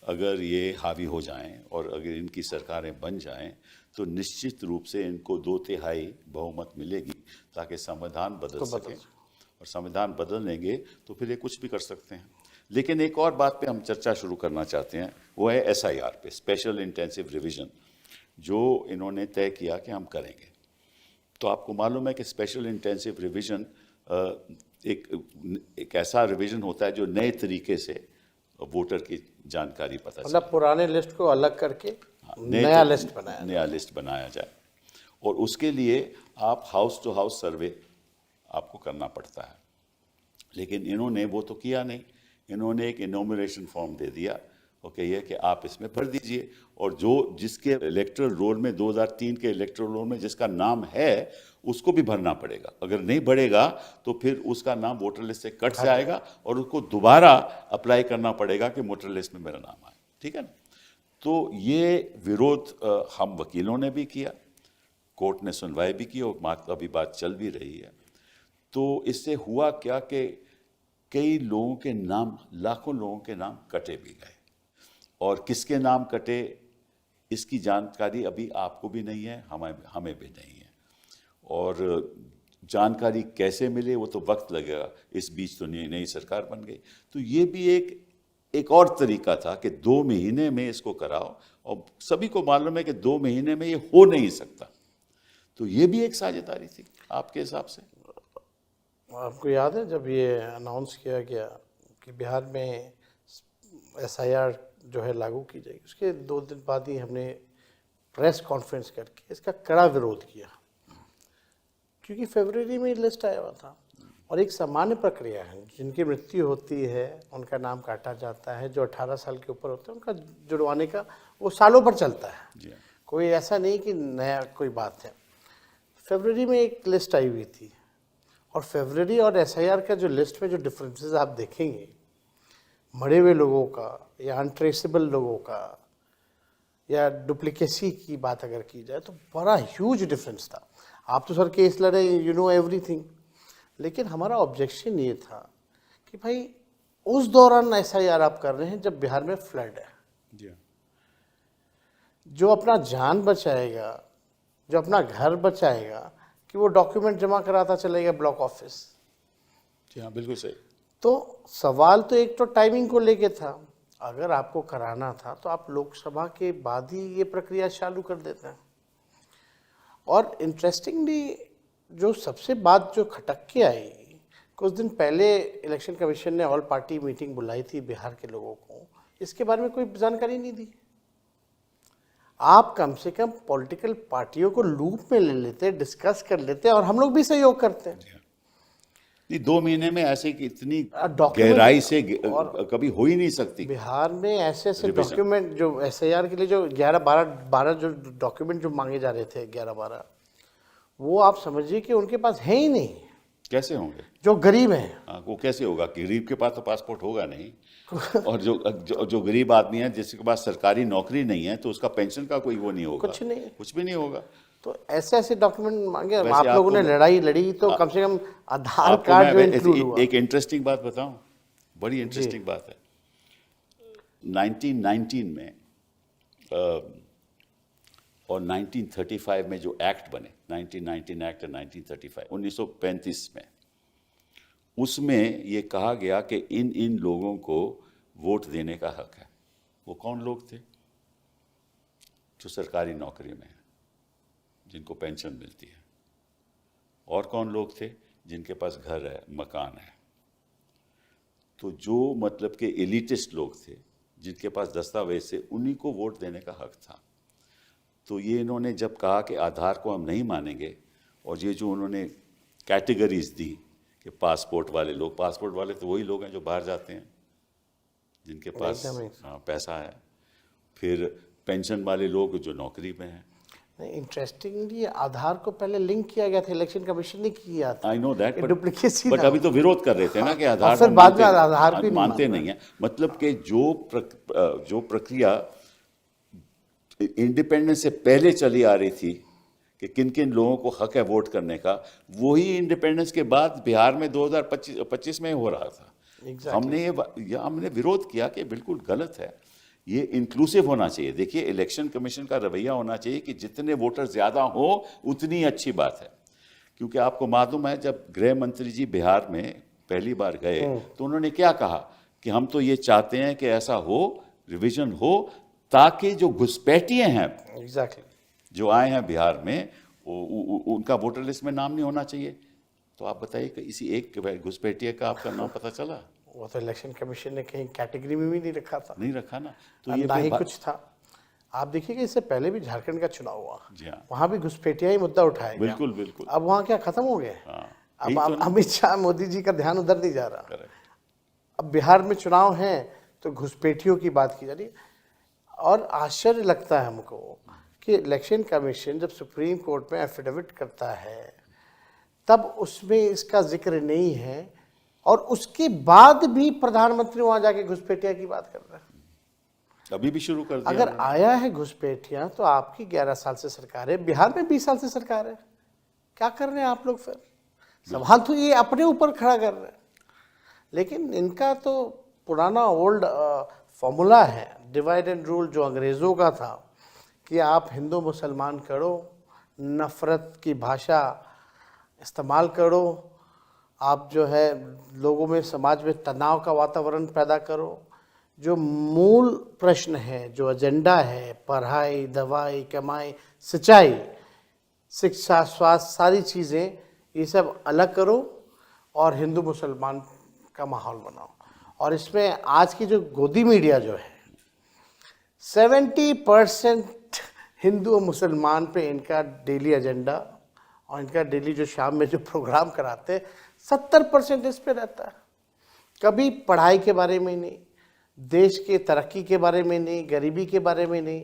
अगर ये हावी हो जाएं और अगर इनकी सरकारें बन जाएं तो निश्चित रूप से इनको 2/3 बहुमत मिलेगी ताकि संविधान बदल सके, और संविधान बदल लेंगे तो फिर ये कुछ भी कर सकते हैं। लेकिन एक और बात पे हम चर्चा शुरू करना चाहते हैं, वो है SIR पे, स्पेशल इंटेंसिव रिवीजन, जो इन्होंने तय किया कि हम करेंगे। तो आपको मालूम है कि स्पेशल इंटेंसिव रिवीजन एक ऐसा रिवीजन होता है जो नए तरीके से वोटर की जानकारी पता चले, मतलब पुराने लिस्ट को अलग करके नया लिस्ट बनाया जाए। और उसके लिए आप हाउस टू हाउस सर्वे आपको करना पड़ता है, लेकिन इन्होंने वो तो किया नहीं। इन्होंने एक इनोमिनेशन फॉर्म दे दिया और कहिए कि आप इसमें भर दीजिए, और जिसके इलेक्टोरल रोल में 2003 के इलेक्टोरल रोल में जिसका नाम है उसको भी भरना पड़ेगा। अगर नहीं भरेगा तो फिर उसका नाम वोटर लिस्ट से कट जाएगा और उसको दोबारा अप्लाई करना पड़ेगा कि वोटर लिस्ट में मेरा नाम आए, ठीक है ना। तो ये विरोध हम वकीलों ने भी किया, कोर्ट ने सुनवाई भी की और अभी बात चल भी रही है। तो इससे हुआ क्या कि कई लोगों के नाम, लाखों लोगों के नाम कटे भी गए, और किसके नाम कटे इसकी जानकारी अभी आपको भी नहीं है, हमें भी नहीं है। और जानकारी कैसे मिले वो तो वक्त लगेगा। इस बीच तो नई सरकार बन गई, तो ये भी एक और तरीका था कि 2 महीने में इसको कराओ, और सभी को मालूम है कि 2 महीने में ये हो नहीं सकता। तो ये भी एक साझेदारी थी आपके हिसाब से। आपको याद है जब ये अनाउंस किया गया कि बिहार में SIR जो है लागू की जाएगी, उसके 2 दिन बाद ही हमने प्रेस कॉन्फ्रेंस करके इसका कड़ा विरोध किया, क्योंकि फरवरी में लिस्ट आया हुआ था और एक सामान्य प्रक्रिया है। जिनकी मृत्यु होती है उनका नाम काटा जाता है, जो 18 साल के ऊपर होते हैं उनका जुड़वाने का वो सालों पर चलता है, कोई ऐसा नहीं कि नया कोई बात है। फरवरी में एक लिस्ट आई हुई थी, और फरवरी और SIR का जो लिस्ट में जो डिफरेंसेस आप देखेंगे, मरे हुए लोगों का या अनट्रेसेबल लोगों का या डुप्लीकेसी की बात अगर की जाए तो बड़ा ह्यूज डिफरेंस था। आप तो सर केस लड़े, यू नो एवरीथिंग, लेकिन हमारा ऑब्जेक्शन ये था कि भाई उस दौरान SIR आप कर रहे हैं जब बिहार में फ्लड है। जो अपना जान बचाएगा, जो अपना घर बचाएगा, कि वो डॉक्यूमेंट जमा कराता चलेगा ब्लॉक ऑफिस। जी हाँ, बिल्कुल सही। तो सवाल तो एक तो टाइमिंग को लेके था, अगर आपको कराना था तो आप लोकसभा के बाद ही ये प्रक्रिया चालू कर देते हैं। और इंटरेस्टिंगली जो सबसे बात जो खटक के आई, कुछ दिन पहले इलेक्शन कमीशन ने ऑल पार्टी मीटिंग बुलाई थी बिहार के लोगों को, इसके बारे में कोई जानकारी नहीं दी। आप कम से कम पॉलिटिकल पार्टियों को लूप में ले लेते, डिस्कस कर लेते, और हम लोग भी सहयोग करते हैं। 2 महीने में ऐसे कि इतनी गहराई से कभी हो ही नहीं सकती। बिहार में ऐसे डॉक्यूमेंट जो SIR के लिए जो 11-12 जो डॉक्यूमेंट जो मांगे जा रहे थे, 11-12, वो आप समझिए कि उनके पास है ही नहीं। कैसे होंगे? जो गरीब हैं, वो कैसे होगा? गरीब के पास तो पासपोर्ट होगा नहीं। और जो गरीब आदमी है जिसके पास सरकारी नौकरी नहीं है तो उसका पेंशन का कोई वो नहीं होगा, कुछ भी नहीं होगा। तो ऐसे डॉक्यूमेंट मांगे। आप लोगों ने लड़ाई लड़ी तो कम से कम आधार कार्ड जो इंक्लूड हुआ। एक इंटरेस्टिंग बात बताऊं, बड़ी इंटरेस्टिंग बात है। 1919 में और 1935 में जो एक्ट बने, 1919 एक्ट और 1935, 1935 में, उसमें ये कहा गया कि इन लोगों को वोट देने का हक है। वो कौन लोग थे? जो सरकारी नौकरी में है, जिनको पेंशन मिलती है। और कौन लोग थे? जिनके पास घर है, मकान है। तो जो मतलब के एलिटिस्ट लोग थे, जिनके पास दस्तावेज थे, उन्हीं को वोट देने का हक था। तो ये इन्होंने जब कहा कि आधार को हम नहीं मानेंगे, और ये जो उन्होंने कैटेगरीज दी कि पासपोर्ट वाले लोग, पासपोर्ट वाले तो वही लोग हैं जो बाहर जाते हैं, जिनके पास पैसा है। फिर पेंशन वाले लोग जो नौकरी में हैं। इंटरेस्टिंगली आधार को पहले लिंक किया गया था, इलेक्शन कमिशन ने किया था। I know that, duplicacy, but अभी तो विरोध कर रहे थे ना कि आधार फिर बाद में आधार भी मानते नहीं है। मतलब कि जो प्रक्रिया इंडिपेंडेंस से पहले चली आ रही थी कि किन किन लोगों को हक है वोट करने का, वही इंडिपेंडेंस के बाद बिहार में 2025 में हो रहा था। हमने विरोध किया कि बिल्कुल गलत है। ये इंक्लूसिव होना चाहिए। देखिए, इलेक्शन कमीशन का रवैया होना चाहिए कि जितने वोटर ज़्यादा हो उतनी अच्छी बात है। क्योंकि आपको मालूम है, जब गृह मंत्री जी बिहार में पहली बार गए तो उन्होंने क्या कहा कि हम तो ये चाहते हैं कि ऐसा हो, रिवीजन हो, ताकि जो घुसपैठिए हैं एग्जैक्टली जो आए हैं बिहार में उनका वोटर लिस्ट में नाम नहीं होना चाहिए। तो आप बताइए कि इसी एक घुसपैठिए का आपका नाम पता चला? वो तो इलेक्शन कमीशन ने कहीं कैटेगरी में भी नहीं रखा था, नहीं रखा ना। तो और ये ना ही फिर कुछ था। आप देखिएगा, इससे पहले भी झारखंड का चुनाव हुआ, जी हाँ, वहां भी घुसपैठिया ही मुद्दा उठाया गया। बिल्कुल बिल्कुल। अब वहां क्या खत्म हो गया? हाँ, अब यही तो ना। अमित शाह, मोदी जी का ध्यान उधर नहीं जा रहा। करेक्ट। अब बिहार में चुनाव है तो घुसपैठियों की बात की जा रही है। और आश्चर्य लगता है हमको कि इलेक्शन कमीशन जब सुप्रीम कोर्ट में एफिडेविट करता है तब उसमें इसका जिक्र नहीं है, और उसके बाद भी प्रधानमंत्री वहां जाके घुसपैठिया की बात कर रहे हैं। अभी भी शुरू कर दिया अगर उन्होंने। आया है घुसपैठिया तो आपकी 11 साल से सरकार है, बिहार में 20 साल से सरकार है, क्या कर रहे हैं आप लोग? फिर सवाल तो ये अपने ऊपर खड़ा कर रहे हैं। लेकिन इनका तो पुराना ओल्ड फॉर्मूला है, डिवाइड एंड रूल, जो अंग्रेज़ों का था कि आप हिंदू मुसलमान करो, नफ़रत की भाषा इस्तेमाल करो, आप जो है लोगों में, समाज में तनाव का वातावरण पैदा करो। जो मूल प्रश्न है, जो एजेंडा है, पढ़ाई, दवाई, कमाई, सिंचाई, शिक्षा, स्वास्थ्य, सारी चीज़ें, ये सब अलग करो और हिंदू मुसलमान का माहौल बनाओ। और इसमें आज की जो गोदी मीडिया जो है, 70% हिंदू और मुसलमान पे इनका डेली एजेंडा, और इनका डेली जो शाम में जो प्रोग्राम कराते, 70% इस पे रहता है। कभी पढ़ाई के बारे में नहीं, देश के तरक्की के बारे में नहीं, गरीबी के बारे में नहीं।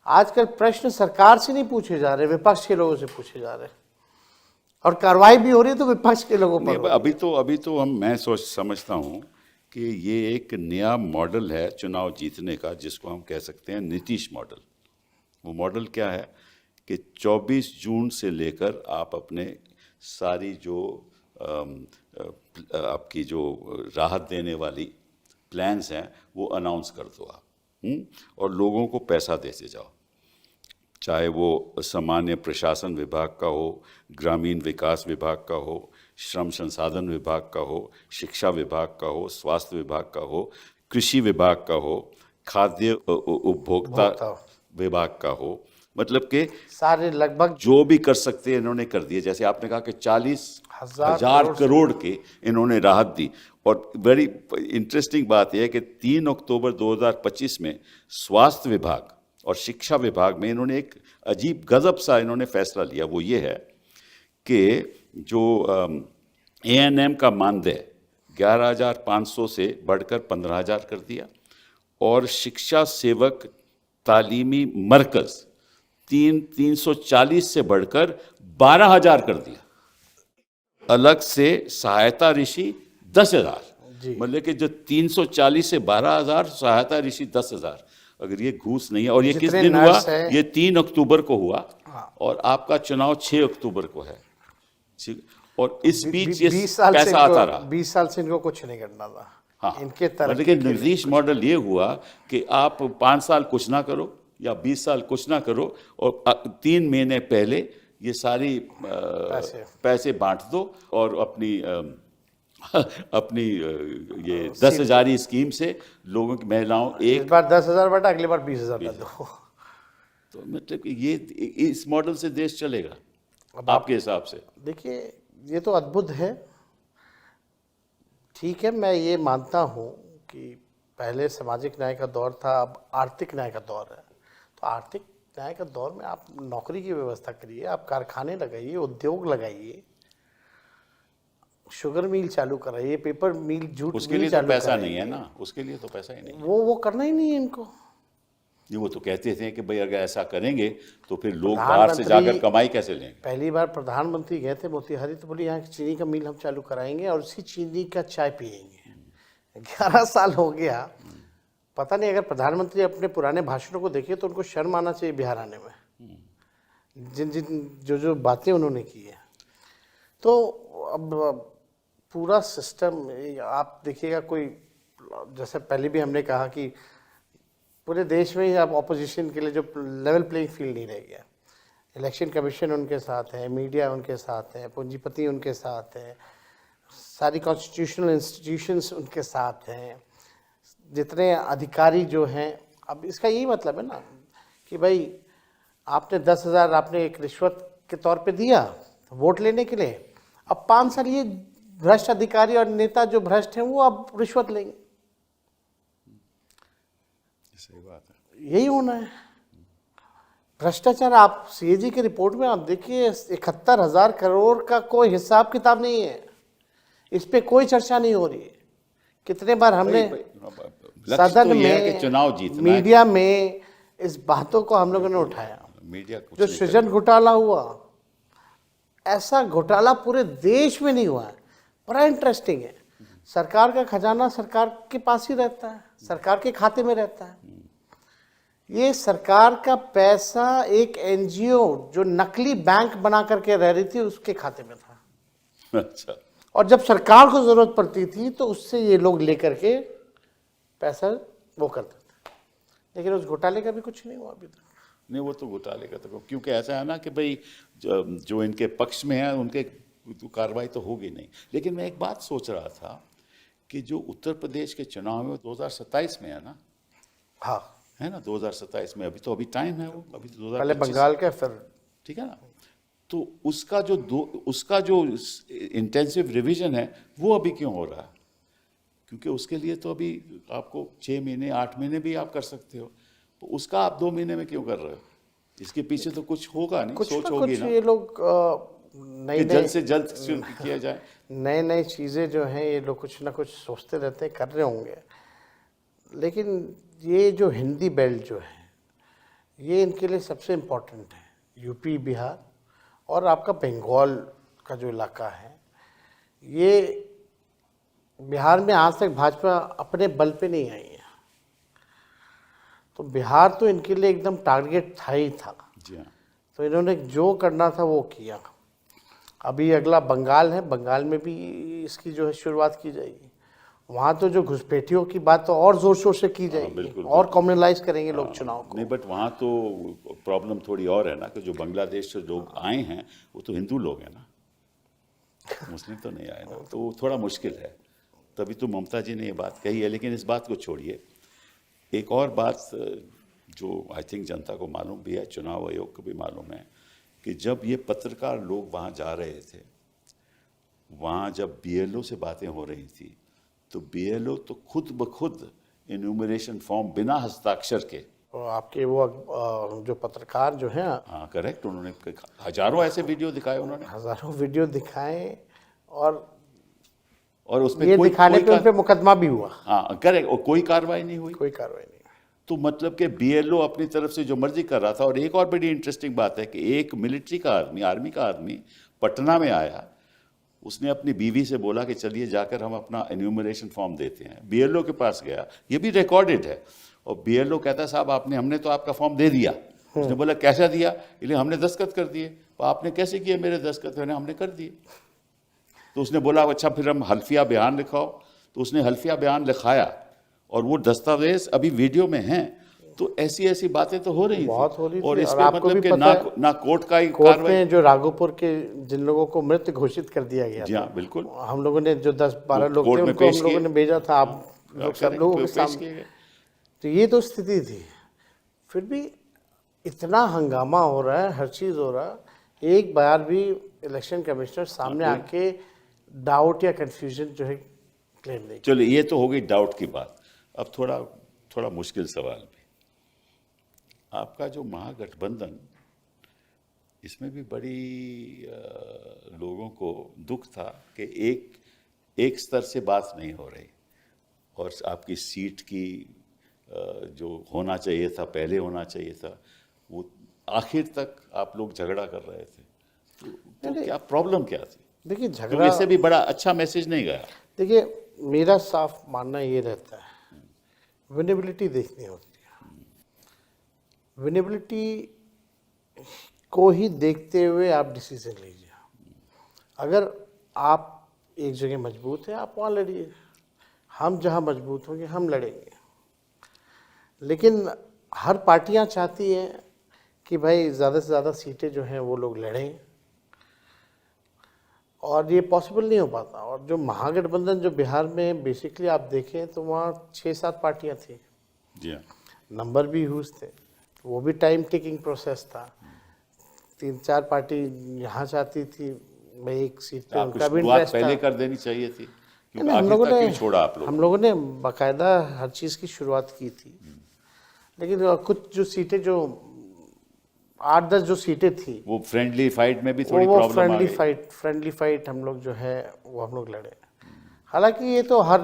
आजकल प्रश्न सरकार से नहीं पूछे जा रहे, विपक्ष के लोगों से पूछे जा रहे हैं, और कार्रवाई भी हो रही है तो विपक्ष के लोगों पर नहीं, हो रही है। अभी तो मैं समझता हूँ कि ये एक नया मॉडल है चुनाव जीतने का, जिसको हम कह सकते हैं नीतीश मॉडल। वो मॉडल क्या है कि 24 जून से लेकर आप अपने सारी जो आपकी जो राहत देने वाली प्लान्स हैं वो अनाउंस कर दो आप, और लोगों को पैसा देते जाओ, चाहे वो सामान्य प्रशासन विभाग का हो, ग्रामीण विकास विभाग का हो, श्रम संसाधन विभाग का हो, शिक्षा विभाग का हो, स्वास्थ्य विभाग का हो, कृषि विभाग का हो, खाद्य उपभोक्ता विभाग का हो। मतलब कि सारे लगभग जो भी कर सकते हैं इन्होंने कर दिए। जैसे आपने कहा कि 40,000 करोड़ के इन्होंने राहत दी। और बड़ी इंटरेस्टिंग बात यह है कि 3 अक्टूबर 2025 में स्वास्थ्य विभाग और शिक्षा विभाग में इन्होंने एक अजीब गजब सा इन्होंने फैसला लिया। वो ये है कि जो ANM का मानदेय 11,500 से बढ़कर 15,000 कर दिया, और शिक्षा सेवक तालीमी मरकज 340 से बढ़कर 12,000 कर दिया। अलग से सहायता ऋषि 10,000, मतलब कि जो 340 से 12,000, सहायता ऋषि 10,000। अगर ये घूस नहीं है, और ये किस दिन हुआ? ये 3 अक्टूबर को हुआ, और आपका चुनाव 6 अक्टूबर को है। और इस बीच ये पैसा आता रहा। 20 साल से इनको कुछ नहीं करना था। हाँ, इनके तरह लेकिन नीतीश मॉडल ये हुआ कि आप 5 साल कुछ ना करो या 20 साल कुछ ना करो, और 3 महीने पहले ये सारी पैसे बांट दो, और अपनी ये 10,000 स्कीम से लोगों की महिलाओं इस बार 10,000 बटा, अगली बार 20,000 कर दो। तो मतलब कि ये इस मॉडल से देश चलेगा आपके हिसाब से? देखिए, ये तो अद्भुत है। ठीक है, मैं ये मानता हूँ कि पहले सामाजिक न्याय का दौर था, अब आर्थिक न्याय का दौर है। तो आर्थिक न्याय का दौर में आप नौकरी की व्यवस्था करिए, आप कारखाने लगाइए, उद्योग लगाइए, शुगर मिल चालू कराइए, पेपर मिल, जूट उसके मिल लिए तो चालू पैसा कराइए। नहीं है ना, उसके लिए तो पैसा ही नहीं है। वो करना ही नहीं है इनको। ये वो तो कहते थे कि भाई अगर ऐसा करेंगे तो फिर लोग बाहर से जाकर कमाई कैसे लेंगे। पहली बार प्रधानमंत्री गए थे मोतिहारी, तो बोले यहाँ की चीनी का मिल हम चालू कराएंगे और उसी चीनी का चाय पियेंगे। 11 साल हो गया, पता नहीं। अगर प्रधानमंत्री अपने पुराने भाषणों को देखे तो उनको शर्म आना चाहिए बिहार आने में, जो बातें उन्होंने की है। तो अब पूरा सिस्टम आप देखिएगा, कोई जैसे पहले भी हमने कहा कि पूरे देश में ही अब ऑपोजिशन के लिए जो लेवल प्लेइंग फील्ड नहीं रह गया। इलेक्शन कमीशन उनके साथ है, मीडिया उनके साथ है, पूंजीपति उनके साथ है, सारी कॉन्स्टिट्यूशनल इंस्टीट्यूशंस उनके साथ हैं, जितने अधिकारी जो हैं। अब इसका यही मतलब है ना कि भाई आपने 10,000 आपने एक रिश्वत के तौर पे दिया वोट लेने के लिए, अब 5 साल ये भ्रष्ट अधिकारी और नेता जो भ्रष्ट हैं वो अब रिश्वत लेंगे। सही बात है, यही होना है। भ्रष्टाचार आप सीएजी की रिपोर्ट में आप देखिए 71,000 करोड़ का कोई हिसाब किताब नहीं है, इस पे कोई चर्चा नहीं हो रही है। कितने बार हमने सदन में, चुनाव जीतना, मीडिया में इस बातों को हम लोगों ने उठाया। मीडिया कुछ जो नहीं सृजन घोटाला हुआ, ऐसा घोटाला पूरे देश में नहीं हुआ है। बड़ा इंटरेस्टिंग है, सरकार का खजाना सरकार के पास ही रहता है, सरकार के खाते में रहता है। ये सरकार का पैसा एक एनजीओ जो नकली बैंक बना करके रह रही थी उसके खाते में था। अच्छा, और जब सरकार को जरूरत पड़ती थी तो उससे ये लोग लेकर के पैसा वो करते थे, लेकिन उस घोटाले का भी कुछ नहीं हुआ अभी तक। नहीं वो तो घोटाले का तो, क्योंकि ऐसा है ना कि भाई जो इनके पक्ष में है उनके तो कार्रवाई तो होगी नहीं। लेकिन मैं एक बात सोच रहा था कि जो उत्तर प्रदेश के चुनाव में 2027 में है ना, हाँ है ना, 2027 में, अभी टाइम है, वो अभी तो पहले 2025 बंगाल का फिर, ठीक है ना। तो उसका जो इंटेंसिव रिवीजन है वो अभी क्यों हो रहा है? क्योंकि उसके लिए तो अभी आपको 6 महीने 8 महीने भी आप कर सकते हो, तो उसका आप 2 महीने में क्यों कर रहे हो? इसके पीछे तो कुछ होगा नहीं, कुछ सोच ना होगी कुछ ना, ये लोग कि जल्द से जल्द किया जाए। नए नए चीज़ें जो हैं ये लोग कुछ ना कुछ सोचते रहते हैं, कर रहे होंगे। लेकिन ये जो हिंदी बेल्ट जो है ये इनके लिए सबसे इम्पोर्टेंट है। यूपी, बिहार और आपका बंगाल का जो इलाका है, ये बिहार में आज तक भाजपा अपने बल पे नहीं आई है, तो बिहार तो इनके लिए एकदम टारगेट था ही था। जी हाँ, तो इन्होंने जो करना था वो किया। अभी अगला बंगाल है, बंगाल में भी इसकी जो है शुरुआत की जाएगी। वहाँ तो जो घुसपैठियों की बात तो और जोर शोर से की जाएगी, बिल्कुल, और कम्युनलाइज करेंगे लोग चुनाव को। नहीं बट वहाँ तो प्रॉब्लम थोड़ी और है ना, कि जो बांग्लादेश से लोग आए हैं वो तो हिंदू लोग हैं ना, मुस्लिम तो नहीं आए ना, तो वो थोड़ा मुश्किल है। तभी तो ममता जी ने ये बात कही है। लेकिन इस बात को छोड़िए, एक और बात जो आई थिंक जनता को मालूम भी है, चुनाव आयोग को भी मालूम है, कि जब ये पत्रकार लोग वहाँ जा रहे थे, वहाँ जब बीएलओ से बातें हो रही थी, तो बीएलओ तो खुद ब खुद इन्यूमरेशन फॉर्म बिना हस्ताक्षर के, तो आपके वो जो पत्रकार जो हैं, हाँ करेक्ट, उन्होंने हजारों ऐसे वीडियो दिखाए, उन्होंने हजारों वीडियो दिखाए, और उसमें ये दिखाने पे उन पे मुकदमा भी हुआ, हाँ करेक्ट, और कोई कार्रवाई नहीं हुई। कोई कार्रवाई नहीं। तो मतलब कि बीएलओ अपनी तरफ से जो मर्जी कर रहा था। और एक और बड़ी इंटरेस्टिंग बात है कि एक मिलिट्री का आदमी, आर्मी का आदमी पटना में आया, उसने अपनी बीवी से बोला कि चलिए जाकर हम अपना एन्यूमरेशन फॉर्म देते हैं। बीएलओ के पास गया, ये भी रिकॉर्डेड है, और बीएलओ कहता है साहब हमने तो आपका फॉर्म दे दिया। उसने बोला कैसा दिया? इसलिए हमने दस्तखत कर दिए। तो आपने कैसे किए मेरे दस्तखत? हमने कर दिए। तो उसने बोला अच्छा फिर हम हल्फिया बयान लिखाओ। तो उसने हल्फिया बयान लिखाया, और वो दस्तावेज अभी वीडियो में हैं। तो ऐसी ऐसी बातें तो हो रही बहुत हो रही थी। और और इसमें आपको मतलब भी कि पता है, ना कोर्ट का ही कोर्ट कार्रवाई। में जो राघोपुर के जिन लोगों को मृत घोषित कर दिया गया जी था, हाँ बिल्कुल, हम लोगों ने जो 10-12 लोग थे कोर्ट में उनको हम पेश लोगों किए। ने भेजा था, आप लोग सब लोगों के पेश सामने। किए गए। तो ये तो स्थिति थी। फिर भी इतना हंगामा हो रहा है, हर चीज़ हो रहा है, एक बार भी इलेक्शन कमिश्नर सामने आके डाउट या कंफ्यूजन जो है क्लेम नहीं। चलो ये तो हो गई डाउट की बात। अब थोड़ा मुश्किल सवाल भी, आपका जो महागठबंधन, इसमें भी बड़ी लोगों को दुख था कि एक स्तर से बात नहीं हो रही, और आपकी सीट की जो होना चाहिए था, पहले होना चाहिए था, वो आखिर तक आप लोग झगड़ा कर रहे थे। तो क्या प्रॉब्लम क्या थी? देखिए क्योंकि झगड़ा, इससे भी बड़ा अच्छा मैसेज नहीं गया। देखिए मेरा साफ मानना ये रहता है, विनेबिलिटी देखनी होती है। विनेबिलिटी को ही देखते हुए आप डिसीजन लीजिए। अगर आप एक जगह मजबूत हैं, आप वहाँ लड़िए। हम जहाँ मजबूत होंगे हम लड़ेंगे। लेकिन हर पार्टियां चाहती हैं कि भाई ज़्यादा से ज़्यादा सीटें जो हैं वो लोग लड़ें, और ये पॉसिबल नहीं हो पाता। और जो महागठबंधन जो बिहार में बेसिकली आप देखें तो वहाँ 6-7 पार्टियां थी, जी हाँ। नंबर भी ह्यूज थे, वो भी टाइम टेकिंग प्रोसेस था। 3-4 पार्टी यहाँ चाहती थी भाई एक सीट पे, आपको उनका भी शुरुआत इंटरेस्ट पहले था। कर देनी चाहिए थी, क्योंकि नहीं, आखिर तक क्यों छोड़ा आप लोगों हम लोगों ने बाकायदा हर चीज़ की शुरुआत की थी, लेकिन कुछ जो सीटें जो 8-10 जो सीटें थी वो फ्रेंडली फाइट में भी थोड़ी वो प्रॉब्लम आ गई। फ्रेंडली फाइट हम लोग जो है वो हम लोग लड़े। हालांकि ये तो हर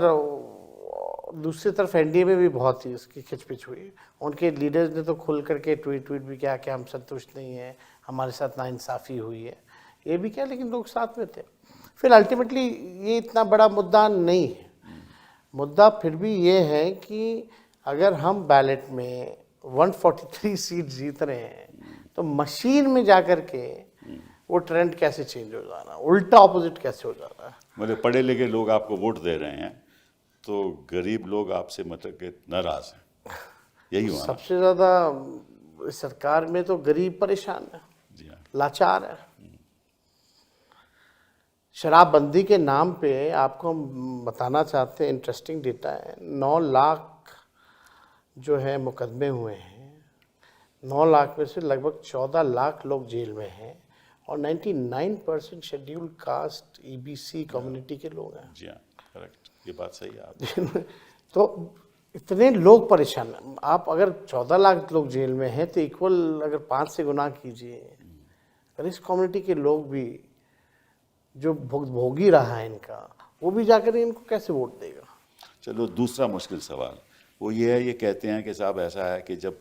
दूसरी तरफ एनडीए में भी बहुत ही इसकी खिचपिच हुई। उनके लीडर्स ने तो खुल करके ट्वीट भी किया कि हम संतुष्ट नहीं हैं, हमारे साथ नाइंसाफ़ी हुई है, ये भी क्या, लेकिन लोग साथ में थे। फिर अल्टीमेटली ये इतना बड़ा मुद्दा नहीं है। मुद्दा फिर भी ये है कि अगर हम बैलेट में 143 सीट जीत रहे हैं तो मशीन में जाकर के वो ट्रेंड कैसे चेंज हो जाना, उल्टा ऑपोजिट कैसे हो जाना है। मतलब पढ़े लिखे लोग आपको वोट दे रहे हैं तो गरीब लोग आपसे मतलब कि नाराज हैं, यही हुआ ना? सबसे ज़्यादा सरकार में तो गरीब परेशान है, जी हाँ। लाचार है। शराबबंदी के नाम पे आपको हम बताना चाहते हैं, इंटरेस्टिंग डेटा है, 9 लाख जो है मुकदमे हुए हैं, 9 लाख में से लगभग 14 लाख लोग जेल में हैं, और 99% शेड्यूल्ड कास्ट ईबीसी कम्युनिटी के लोग हैं। जी हाँ, करेक्ट, ये बात सही है आप। तो इतने लोग परेशान हैं। आप अगर 14 लाख लोग जेल में हैं तो इक्वल अगर 5 से गुना कीजिए, अगर इस कम्युनिटी के लोग भी जो भोगी रहा है इनका, वो भी जाकर इनको कैसे वोट देगा। चलो दूसरा मुश्किल सवाल वो ये है, ये कहते हैं कि साहब ऐसा है कि जब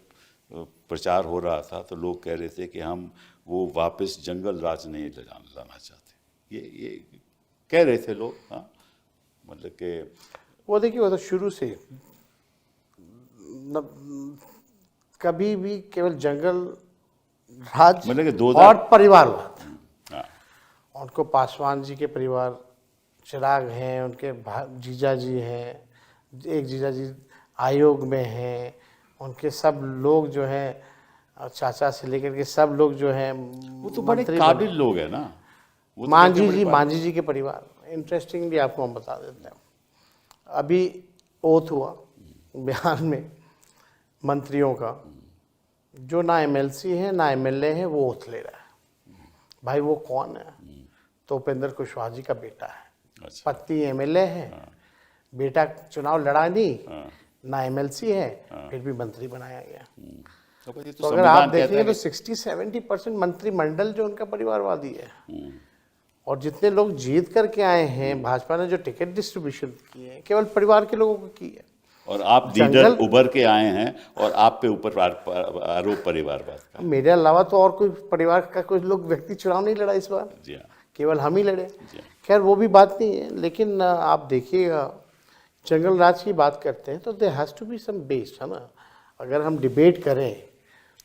प्रचार हो रहा था तो लोग कह रहे थे कि हम वो वापस जंगल राज नहीं लाना चाहते, ये कह रहे थे लोग। हाँ, मतलब कि वो देखिए, वो तो शुरू से कभी भी केवल जंगल राज मतलब कि 2000 और परिवारवाद। हाँ, उनको पासवान जी के परिवार चिराग हैं, उनके जीजा जी हैं, एक जीजा जी आयोग में हैं, उनके सब लोग जो हैं चाचा से लेकर के सब लोग जो हैं वो तो बड़े काबिल लोग हैं ना। वो तो मांझी जी के परिवार। इंटरेस्टिंगली आपको हम बता देते हैं, अभी ओथ हुआ बिहार में मंत्रियों का, जो ना एमएलसी है ना एमएलए है, वो ओथ ले रहा है। भाई वो कौन है? तो उपेंद्र कुशवाहा जी का बेटा है। अच्छा। पति एमएलए है, बेटा चुनाव लड़ा नहीं, ना एमएलसी है, फिर भी मंत्री बनाया गया। तो अगर आप देखेंगे तो 60-70% मंत्रिमंडल जो उनका परिवारवादी है। और जितने लोग जीत करके आए हैं, भाजपा ने जो टिकट डिस्ट्रीब्यूशन की है केवल परिवार के लोगों को की है। और आप लीडर उभर के आए हैं और आप पे ऊपर आरोप परिवारवाद का। मेरे अलावा तो और कोई परिवार का कोई लोग व्यक्ति चुनाव नहीं लड़ा इस बार, जी हाँ, केवल हम ही लड़े। खैर वो भी बात नहीं है, लेकिन आप देखिएगा जंगल राज की बात करते हैं तो there has to be some base, है ना। अगर हम डिबेट करें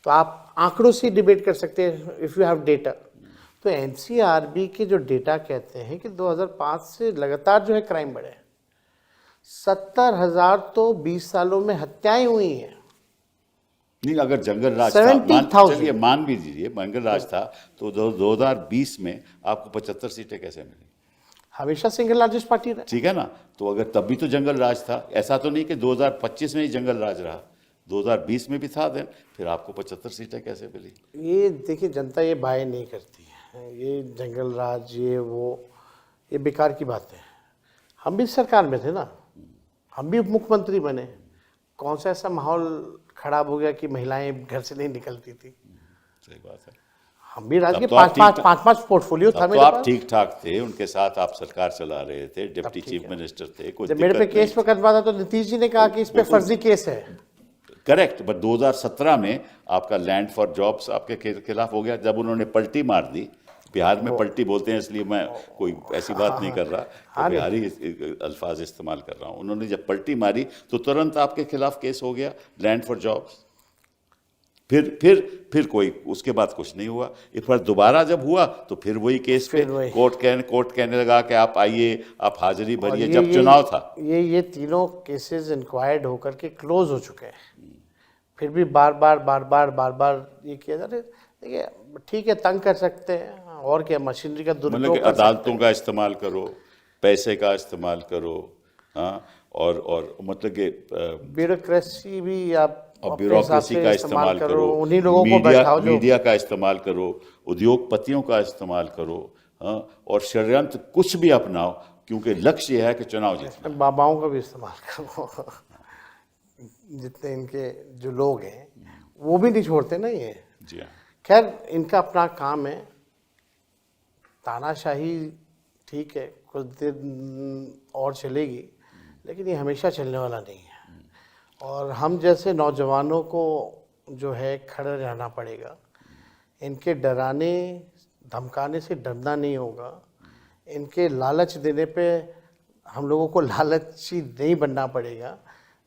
तो आप आंकड़ों से डिबेट कर सकते हैं इफ़ यू हैव डेटा। तो एनसीआरबी के जो डेटा कहते हैं कि 2005 से लगातार जो है क्राइम बढ़े, 70,000 तो 20 सालों में हत्याएं हुई हैं। नहीं, अगर जंगल राज था, चलिए मान भी दीजिए जंगल राज था, तो 2020 में आपको 75 सीटें कैसे मिली? हमेशा सिंगल लार्जेस्ट पार्टी रहे। ठीक है ना, तो अगर तब भी तो जंगल राज था, ऐसा तो नहीं कि 2025 में ही जंगल राज रहा, 2020 में भी था, देन फिर आपको 75 सीटें कैसे मिली? ये देखिए, जनता ये बाय नहीं करती है, ये जंगल राज ये वो, ये बेकार की बात है। हम भी सरकार में थे ना, हम भी मुख्यमंत्री बने, कौन सा ऐसा माहौल खराब हो गया कि महिलाएं घर से नहीं निकलती थी? सही बात है। हम भी राज्य के 5-5 पोर्टफोलियो था मेरे पास। आप ठीक ठाक थे, उनके साथ आप सरकार चला रहे थे, डिप्टी चीफ मिनिस्टर थे, कोई जब मेरे पे केस मुकदमा था तो नीतीश जी ने कहा कि इस पे फर्जी केस है। करेक्ट, बट 2017 में आपका लैंड फॉर जॉब्स आपके खिलाफ हो गया, जब उन्होंने पलटी मार दी। बिहार में पलटी बोलते हैं, इसलिए मैं कोई ऐसी बात नहीं कर रहा, तो बिहारी अल्फाज इस्तेमाल कर रहा हूँ। उन्होंने जब पलटी मारी तो तुरंत आपके खिलाफ केस हो गया, लैंड फॉर जॉब्स। फिर कोई उसके बाद कुछ नहीं हुआ। एक बार दोबारा जब हुआ तो फिर वही केस पे कोर्ट कहने लगा कि आप आइए, आप हाजिरी भरिए, जब चुनाव था। ये तीनों केसेस इंक्वायर्ड होकर के क्लोज हो चुके हैं। फिर भी बार बार ये किया जा रहा है। देखिए ठीक है, तंग कर सकते हैं, और क्या, मशीनरी का मतलब कि दुरुपयोग कर सकते अदालतों का इस्तेमाल करो, पैसे का इस्तेमाल करो, हाँ, और मतलब कि हैं। ब्यूरोक्रेसी भी आप और अपने हिसाब ब्यूरोक्रेसी से का इस्तेमाल करो, उन्हीं लोगों को मीडिया बैठाओ जो मीडिया का इस्तेमाल करो, उद्योगपतियों का इस्तेमाल करो, हाँ, और षड्यंत्र कुछ भी अपनाओ, क्योंकि लक्ष्य यह है कि चुनाव जीतना। बाबाओं का भी इस्तेमाल करो। जितने इनके जो लोग हैं वो भी नहीं छोड़ते ना ये। जी हाँ। खैर इनका अपना काम है, तानाशाही ठीक है कुछ दिन और चलेगी, लेकिन ये हमेशा चलने वाला नहीं है। और हम जैसे नौजवानों को जो है खड़े रहना पड़ेगा। इनके डराने धमकाने से डरना नहीं होगा, इनके लालच देने पे हम लोगों को लालची नहीं बनना पड़ेगा,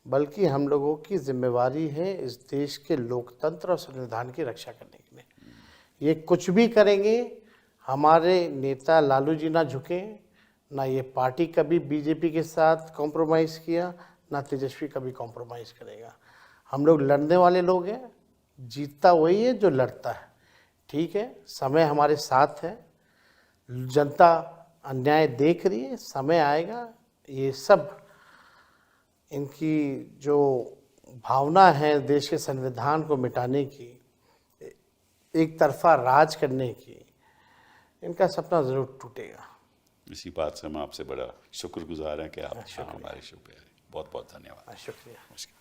बल्कि हम लोगों की जिम्मेवारी है इस देश के लोकतंत्र और संविधान की रक्षा करने के लिए। ये कुछ भी करेंगे, हमारे नेता लालू जी ना झुके, ना ये पार्टी कभी बीजेपी के साथ कॉम्प्रोमाइज़ किया, ना तेजस्वी कभी कॉम्प्रोमाइज़ करेगा। हम लोग लड़ने वाले लोग हैं, जीतता वही है जो लड़ता है। ठीक है, समय हमारे साथ है, जनता अन्याय देख रही है, समय आएगा ये सब इनकी जो भावना है देश के संविधान को मिटाने की, एक तरफा राज करने की, इनका सपना ज़रूर टूटेगा। इसी बात से हम आपसे बड़ा शुक्रगुजार हैं कि आप हमारे शो पे आए। बहुत बहुत धन्यवाद। शुक्रिया। नमस्कार।